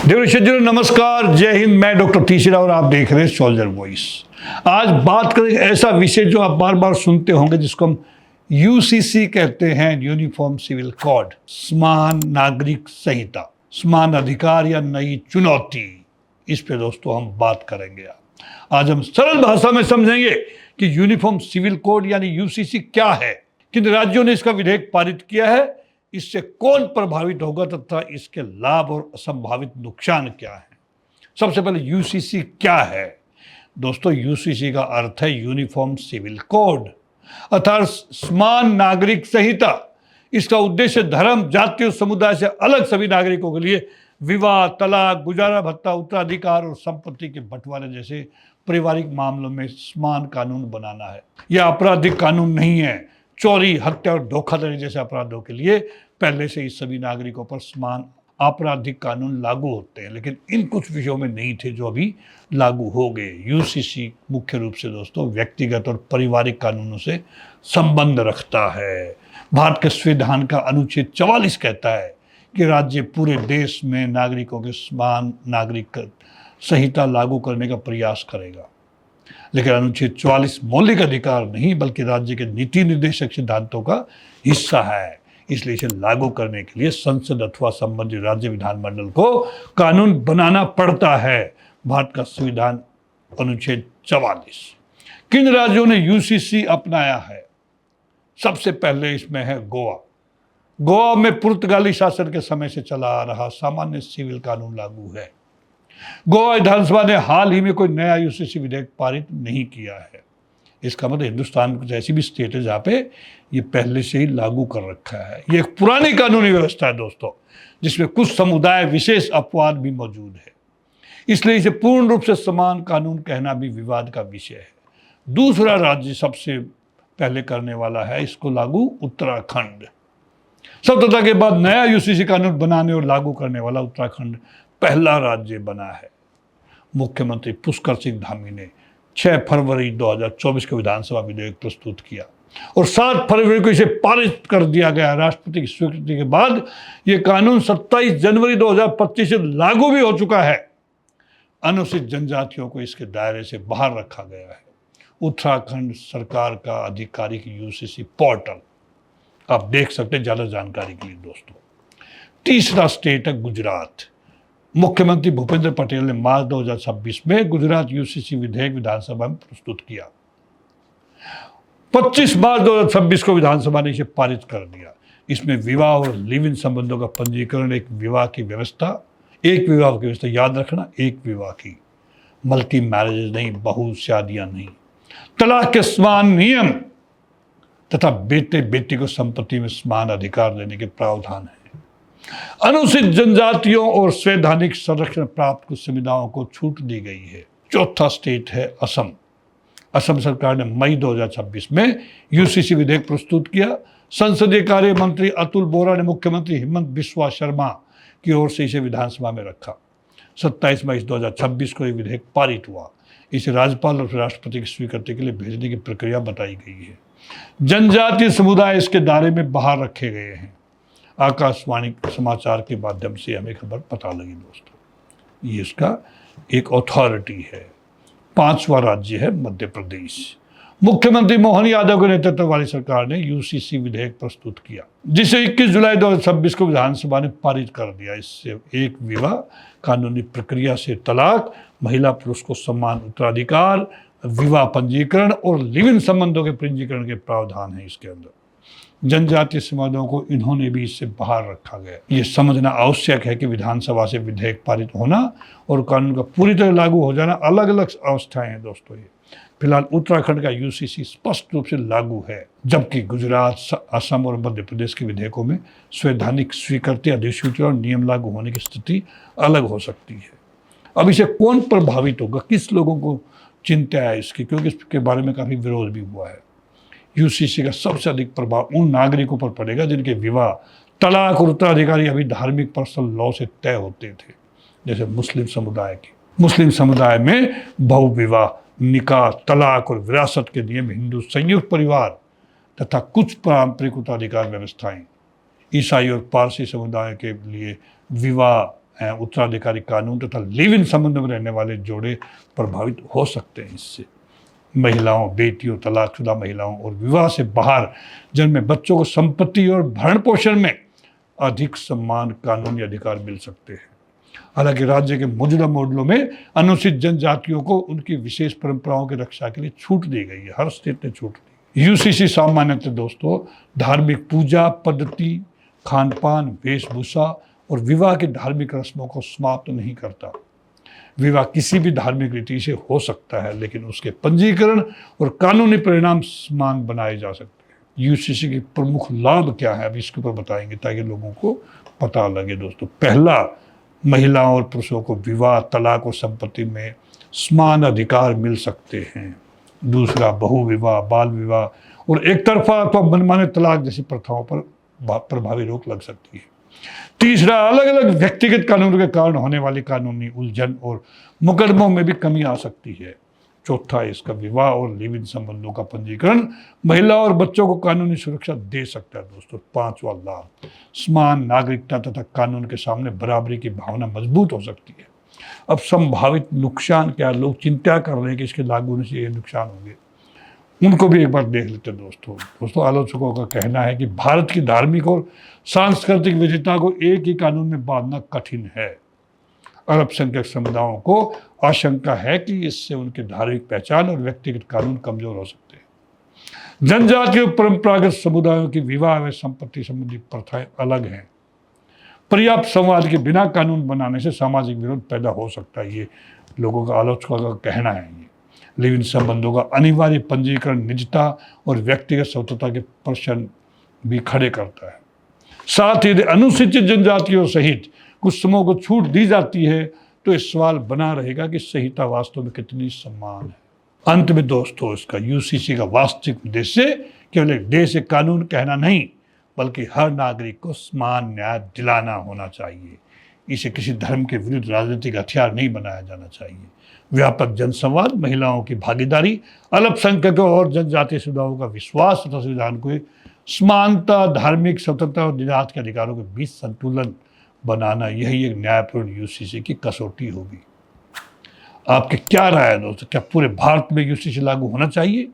देवरिश्वरजी नमस्कार, जय हिंद। मैं डॉक्टर तीसरा और आप देख रहे हैं सोल्जर वॉइस। आज बात करें ऐसा विषय जो आप बार बार सुनते होंगे, जिसको हम यूसीसी कहते हैं, यूनिफॉर्म सिविल कोड, समान नागरिक संहिता, समान अधिकार या नई चुनौती। इस पे दोस्तों हम बात करेंगे। आज हम सरल भाषा में समझेंगे कि यूनिफॉर्म सिविल कोड यानी यूसीसी क्या है, किन राज्यों ने इसका विधेयक पारित किया है, इससे कौन प्रभावित होगा तथा इसके लाभ और असंभावित नुकसान क्या है। सबसे पहले यूसीसी क्या है दोस्तों? यूसीसी का अर्थ है यूनिफॉर्म सिविल कोड, अर्थात समान नागरिक संहिता। इसका उद्देश्य धर्म, जाति और समुदाय से अलग सभी नागरिकों के लिए विवाह, तलाक, गुजारा भत्ता, उत्तराधिकार और संपत्ति के बंटवारे जैसे पारिवारिक मामलों में समान कानून बनाना है। यह आपराधिक कानून नहीं है। चोरी, हत्या और धोखाधड़ी जैसे अपराधों के लिए पहले से ही सभी नागरिकों पर समान आपराधिक कानून लागू होते हैं, लेकिन इन कुछ विषयों में नहीं थे जो अभी लागू हो गए। यूसीसी मुख्य रूप से दोस्तों व्यक्तिगत और पारिवारिक कानूनों से संबंध रखता है। भारत के संविधान का अनुच्छेद 44 कहता है कि राज्य पूरे देश में नागरिकों के समान नागरिक संहिता लागू करने का प्रयास करेगा, लेकिन अनुच्छेद 44 मौलिक अधिकार नहीं बल्कि राज्य के नीति निर्देशक सिद्धांतों का हिस्सा है। इसलिए इसे लागू करने के लिए संसद अथवा संबंधित राज्य विधानमंडल को कानून बनाना पड़ता है। भारत का संविधान अनुच्छेद 44। किन राज्यों ने यूसीसी अपनाया है? सबसे पहले इसमें है गोवा। गोवा में पुर्तगाली शासन के समय से चला आ रहा सामान्य सिविल कानून लागू है। गोवा विधानसभा ने हाल ही में कोई नया यूसीसी विधेयक पारित नहीं किया है। इसका मतलब हिंदुस्तान में कुछ ऐसी भी स्टेट है जहाँ पे ये पहले से ही लागू कर रखा है। ये एक पुरानी कानूनी व्यवस्था है दोस्तों, जिसमें कुछ समुदाय विशेष अपवाद भी मौजूद है। इसलिए इसे पूर्ण रूप से समान कानून कहना भी विवाद का विषय है। दूसरा राज्य सबसे पहले करने वाला है इसको लागू, उत्तराखंड। स्वतंत्रता के बाद नया यूसीसी कानून बनाने और लागू करने वाला उत्तराखंड पहला राज्य बना है। मुख्यमंत्री पुष्कर सिंह धामी ने 6 फरवरी 2024 को विधानसभा विधेयक प्रस्तुत किया और 7 फरवरी को इसे पारित कर दिया गया। राष्ट्रपति की स्वीकृति के बाद यह कानून 27 जनवरी 2025 से लागू भी हो चुका है। अनुसूचित जनजातियों को इसके दायरे से बाहर रखा गया है। उत्तराखंड सरकार का आधिकारिक यूसीसी पोर्टल आप देख सकते हैं ज्यादा जानकारी के लिए दोस्तों। तीसरा स्टेट है गुजरात। मुख्यमंत्री भूपेंद्र पटेल ने मार्च 2026 में गुजरात यूसीसी विधेयक विधानसभा में प्रस्तुत किया। 25 मार्च 2026 को विधानसभा ने इसे पारित कर दिया। इसमें विवाह और लिव इन संबंधों का पंजीकरण, एक विवाह की व्यवस्था याद रखना, एक विवाह की, मल्टी मैरिजेज नहीं, बहु शादियां नहीं, तलाक के समान नियम तथा बेटे बेटी को संपत्ति में समान अधिकार देने के प्रावधान है। अनुसूचित जनजातियों और संवैधानिक संरक्षण प्राप्त कुछ संविधाओं को छूट दी गई है। चौथा स्टेट है असम। असम सरकार ने मई 2026 में यूसीसी विधेयक प्रस्तुत किया। संसदीय कार्य मंत्री अतुल बोरा ने मुख्यमंत्री हिमंत बिस्वा शर्मा की ओर से इसे विधानसभा में रखा। 27 मई 2026 को यह विधेयक पारित हुआ। इसे राज्यपाल और राष्ट्रपति की स्वीकृति के लिए भेजने की प्रक्रिया बताई गई है। जनजातीय समुदाय इसके दायरे में बाहर रखे गए हैं। आकाशवाणी समाचार के माध्यम से हमें खबर पता लगी दोस्तों। ये इसका एक अथॉरिटी है। 5वां राज्य है मध्य प्रदेश। मुख्यमंत्री मोहन यादव के नेतृत्व वाली सरकार ने यूसीसी विधेयक प्रस्तुत किया, जिसे 21 जुलाई 2026 को विधानसभा ने पारित कर दिया। इससे एक विवाह, कानूनी प्रक्रिया से तलाक, महिला पुरुष को समान उत्तराधिकार, विवाह पंजीकरण और लिव इन संबंधों के पंजीकरण के प्रावधान है। इसके अंदर जनजातीय समाजों को इन्होंने भी इससे बाहर रखा गया। ये समझना आवश्यक है कि विधानसभा से विधेयक पारित होना और कानून का पूरी तरह लागू हो जाना अलग अलग अवस्थाएं हैं दोस्तों। ये फिलहाल उत्तराखंड का यूसीसी स्पष्ट रूप से लागू है, जबकि गुजरात, असम और मध्य प्रदेश के विधेयकों में संवैधानिक स्वीकृति, अधिसूचना और नियम लागू होने की स्थिति अलग हो सकती है। अब इसे कौन प्रभावित होगा, किस लोगों को चिंता है इसकी, क्योंकि इसके बारे में काफी विरोध भी हुआ है। यूसीसी का सबसे अधिक प्रभाव उन नागरिकों पर पड़ेगा जिनके विवाह, तलाक और उत्तराधिकारी अभी धार्मिक पर्सनल लॉ से तय होते थे, जैसे मुस्लिम समुदाय के। मुस्लिम समुदाय में बहुविवाह, निकाह, तलाक और विरासत के नियम, हिंदू संयुक्त परिवार तथा कुछ पारंपरिक उत्तराधिकार व्यवस्थाएं। ईसाई और पारसी समुदाय के लिए विवाह, उत्तराधिकारी कानून तथा लिव इन संबंध में रहने वाले जोड़े प्रभावित हो सकते हैं। इससे महिलाओं, बेटियों, तलाकशुदा महिलाओं और विवाह से बाहर जन्मे बच्चों को संपत्ति और भरण पोषण में अधिक सम्मान, कानूनी अधिकार मिल सकते हैं। हालांकि राज्य के मौजूदा मॉडलों में अनुसूचित जनजातियों को उनकी विशेष परंपराओं की रक्षा के लिए छूट दी गई है। हर स्टेट ने छूट दी। यूसीसी सामान्यतः दोस्तों धार्मिक पूजा पद्धति, खान पान, वेशभूषा और विवाह की धार्मिक रस्मों को समाप्त नहीं करता। विवाह किसी भी धार्मिक रीति से हो सकता है, लेकिन उसके पंजीकरण और कानूनी परिणाम समान बनाए जा सकते हैं। यूसीसी के प्रमुख लाभ क्या है, अब इसके ऊपर बताएंगे ताकि लोगों को पता लगे। दोस्तों, पहला, महिलाओं और पुरुषों को विवाह, तलाक और संपत्ति में समान अधिकार मिल सकते हैं। दूसरा, बहु विवाह, बाल विवाह और एक तरफा अथवा मनमाने तलाक जैसी प्रथाओं पर प्रभावी रोक लग सकती है। तीसरा, अलग अलग व्यक्तिगत कानूनों के कारण होने वाली कानूनी उलझन और मुकदमों में भी कमी आ सकती है। चौथा, इसका विवाह और लिव इन संबंधों का पंजीकरण महिलाओं और बच्चों को कानूनी सुरक्षा दे सकता है। दोस्तों, पांचवा लाभ, समान नागरिकता तथा कानून के सामने बराबरी की भावना मजबूत हो सकती है। अब संभावित नुकसान क्या, लोग चिंता कर रहे हैं कि इसके लागू होने से ये नुकसान होंगे, उनको भी एक बार देख लेते हैं। दोस्तों, आलोचकों का कहना है कि भारत की धार्मिक और सांस्कृतिक विविधता को एक ही कानून में बांधना कठिन है। अल्पसंख्यक समुदायों को आशंका है कि इससे उनकी धार्मिक पहचान और व्यक्तिगत कानून कमजोर हो सकते हैं। जनजातीय परंपरागत समुदायों की विवाह व संपत्ति संबंधी प्रथाएं अलग हैं। पर्याप्त संवाद के बिना कानून बनाने से सामाजिक विरोध पैदा हो सकता है, ये लोगों का, आलोचकों का कहना है। ये लिव इन संबंधों का अनिवार्य पंजीकरण निजता और व्यक्तिगत स्वतंत्रता के प्रश्न भी खड़े करता है। साथ ही अनुसूचित जनजातियों सहित कुछ समूहों को छूट दी जाती है तो इस सवाल बना रहेगा कि संहिता वास्तव में कितनी समान है। अंत में दोस्तों, इसका यूसीसी का वास्तविक उद्देश्य केवल एक देश एक कानून कहना नहीं, बल्कि हर नागरिक को समान न्याय दिलाना होना चाहिए। इसे किसी धर्म के विरुद्ध राजनीतिक हथियार नहीं बनाया जाना चाहिए। व्यापक जनसंवाद, महिलाओं की भागीदारी, अल्पसंख्यकों और जनजातीय समुदायों का विश्वास तथा संविधान को समानता, धार्मिक स्वतंत्रता और निरात के अधिकारों के बीच संतुलन बनाना, यही एक न्यायपूर्ण यूसीसी की कसौटी होगी। आपके क्या राय है दोस्तों, क्या पूरे भारत में यूसीसी लागू होना चाहिए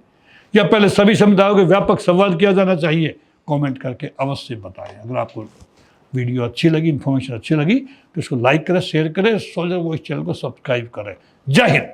या पहले सभी समुदायों के व्यापक संवाद किया जाना चाहिए? कमेंट करके अवश्य बताएं। अगर आपको वीडियो अच्छी लगी, इन्फॉर्मेशन अच्छी लगी तो इसको लाइक करें, शेयर करें, सोल्जर वॉइस चैनल को सब्सक्राइब करें। जय हिंद।